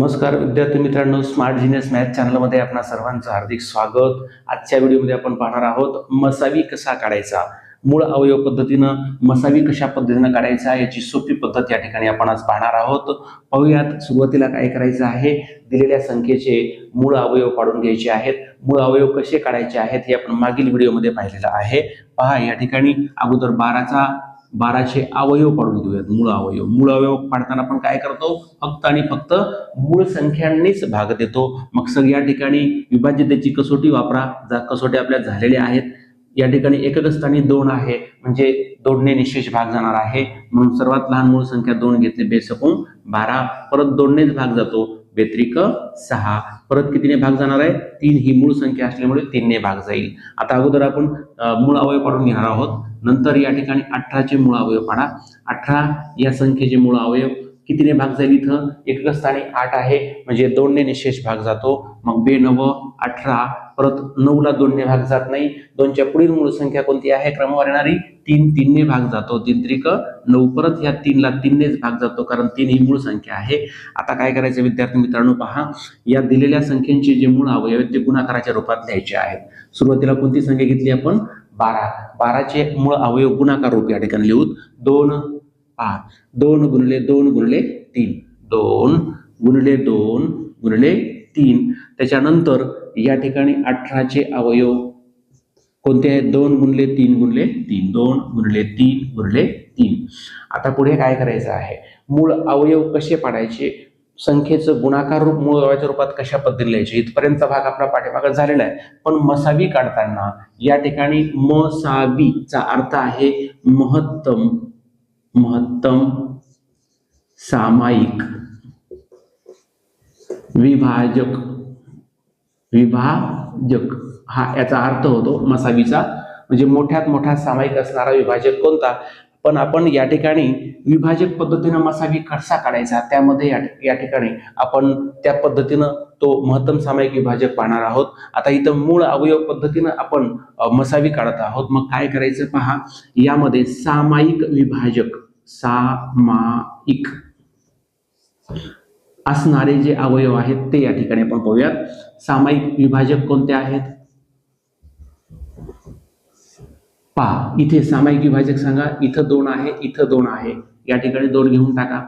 नमस्कार विद्यार्थी मित्रांनो, स्मार्ट जीनियस मॅथ चॅनलमध्ये आपणा सर्वांचं हार्दिक स्वागत। आजच्या व्हिडिओमध्ये आपण पाहणार आहोत मसावी कसा काढायचा। मूळ अवयव पद्धतीनं मसावी कशा पद्धतीनं काढायचा याची सोपी पद्धत या ठिकाणी आपण आज पाहणार आहोत। पाहूयात सुरुवातीला काय करायचं आहे। दिलेल्या संख्येचे मूळ अवयव काढून घ्यायचे आहेत। मूळ अवयव कसे काढायचे आहेत हे आपण मागील व्हिडिओमध्ये पाहिलेलं आहे। पहा या ठिकाणी अगोदर 12चे अवयव काढून घेऊयात। मूळ अवयव काढताना आपण काय करतो, फक्त आणि फक्त मूळ संख्यांनीच भाग देतो। मग सग या ठिकाणी विभाज्यतेची कसोटी वापरा। कसोटी आपल्या झालेल्या आहेत। या ठिकाणी एकक स्थानी 2 आहे, म्हणजे 2ने निशेष भाग जाणार आहे, म्हणून सर्वात लहान मूळ संख्या 2 घेतली, बेसकून 12, परत 2नेच भाग जातो, बेत्रिक 6, परत कितीने भाग जाणार आहे, 3 ही मूळ संख्या असल्यामुळे 3ने भाग जाईल। आता अगोदर आपण मूळ अवयव काढून घेणार आहोत। नंतर या ठिकाणी 18चे मूळ अवयव काढा। 18 या संख्येचे मूळ अवयव कितीने भाग जाईल, इथं एकक स्थानी 8 आहे, म्हणजे 2ने निशेष भाग जातो, मग 2 9 18, परत 9ला 2ने भाग जात नाही। 2च्या पुढील मूळ संख्या कोणती आहे क्रमवार येणारी, 3, 3ने भाग जातो, 3 त्रिक 9, परत ह्या 3ला 3नेच भाग जातो, कारण 3 ही मूळ संख्या आहे। आता काय करायचं विद्यार्थी मित्रांनो, पहा या दिलेल्या संख्यांचे जे मूळ अवयव आहेत ते गुणाकाराच्या रूपात लिहायचे आहेत। सुरुवातीला कोणती संख्या घेतली आपण, 12चे मूळ अवयव गुणाकार रूप या ठिकाणी लिहूत। 2 2 गुणिले 2 गुणिले 3, 2 गुणिले 2 गुणिले 3। त्याच्यानंतर या ठिकाणी 18चे अवयव कोणते आहेत, 2 गुणिले 3 गुणिले 3, 2 गुणिले 3 गुणिले 3। आता पुढे काय करायचं आहे, मूळ अवयव कसे पाडायचे, संख्येचं गुणाकार रूप मूळ अवयवाच्या रूपात कशा पद्धतीने लिहायचे, इथपर्यंतचा भाग आपला पाठीमागे झालेला आहे। पण मसावी काढताना या ठिकाणी मसावीचा अर्थ आहे महत्तम, सामायिक, विभाजक हा याचा अर्थ होतो मसावीचा, म्हणजे मोठ्यात मोठा सामायिक असणारा विभाजक कोणता। पण आपण या ठिकाणी विभाजक पद्धतीने मसावी कसा काढायचा, त्यामध्ये या ठिकाणी आपण त्या पद्धतीनं तो महत्तम सामायिक विभाजक पाहणार आहोत। आता इथं मूळ अवयव पद्धतीनं आपण मसावी काढत आहोत। मग काय करायचं पहा, यामध्ये सामायिक विभाजक, सामायिक असणारे जे अवयव आहेत ते या ठिकाणी आपण पाहूयात। सामायिक विभाजक कोणते आहेत, पहा इथे सामायिक विभाजक सांगा, इथं 2 आहे, इथं 2 आहे, या ठिकाणी 2 घेऊन टाका।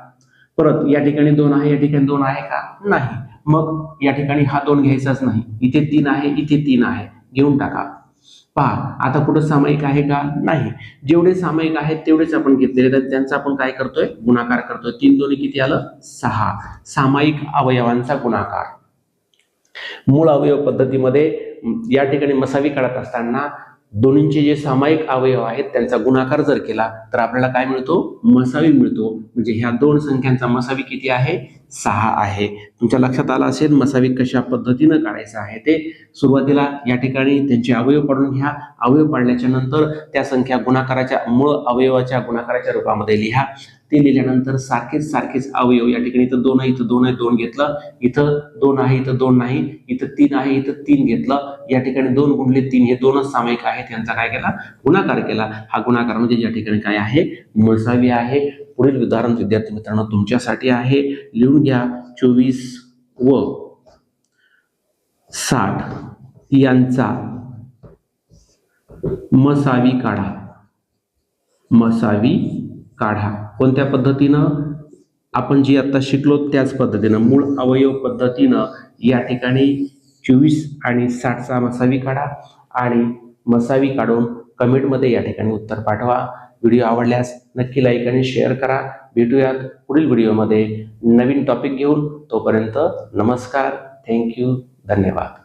परत या ठिकाणी 2 आहे, या ठिकाणी 2 आहे का, नाही, मग या ठिकाणी हा 2 घ्यायचाच नाही। इथे 3 आहे, इथे 3 आहे, घेऊन टाका। पहा आता कुठं सामायिक आहे का, नाही, जेवढे सामायिक आहेत तेवढेच आपण घेतलेले आहेत, त्यांचा आपण काय करतोय, गुणाकार करतोय। 3 2 किती आलं, 6, सामायिक अवयवांचा गुणाकार। मूळ अवयव पद्धतीमध्ये या ठिकाणी मसावी काढत असताना दोन्हींचे जे सामायिक अवयव आहेत त्यांचा गुणाकार जर केला तर आपल्याला काय मिळतो, मसावी मिळतो। म्हणजे ह्या दोन संख्यांचा मसावी किती आहे, 6 आहे। तुमच्या लक्षात आलं असेल मसावी कशा पद्धतीनं काढायचं आहे ते। सुरुवातीला या ठिकाणी त्यांचे अवयव काढून घ्या। अवयव काढल्याच्या नंतर त्या संख्या गुणाकाराच्या मूळ अवयवाच्या गुणाकाराच्या रूपामध्ये लिहा। ते लिहिल्यानंतर सारखेच अवयव, या ठिकाणी इथं 2 आहे, इथं 2 आहे, 2 घेतलं, इथं 2 आहे, इथं 2 नाही, इथं 3 आहे, इथं 3 घेतलं, या ठिकाणी 2 गुणिले 3 हे 2च सामायिक आहेत, यांचा काय केला, गुणाकार केला। हा गुणाकार म्हणजे या ठिकाणी काय आहे, मसावी आहे। पुढील उदाहरण विद्यार्थी मित्रांनो तुमच्यासाठी आहे, लिहून घ्या। 24 व 60 यांचा मसावी काढा। मसावी काढा कोणत्या पद्धतीनं, आपण जी आता शिकलो त्याच पद्धतीनं, मूळ अवयव पद्धतीनं या ठिकाणी 24 आणि 60चा मसावी काढा आणि मसावी काढून कमेंटमध्ये या ठिकाणी उत्तर पाठवा। व्हिडिओ आवडल्यास नक्की लाईक आणि शेअर करा। भेटूयात पुढील व्हिडिओमध्ये नवीन टॉपिक घेऊन। तोपर्यंत नमस्कार, थँक्यू, धन्यवाद।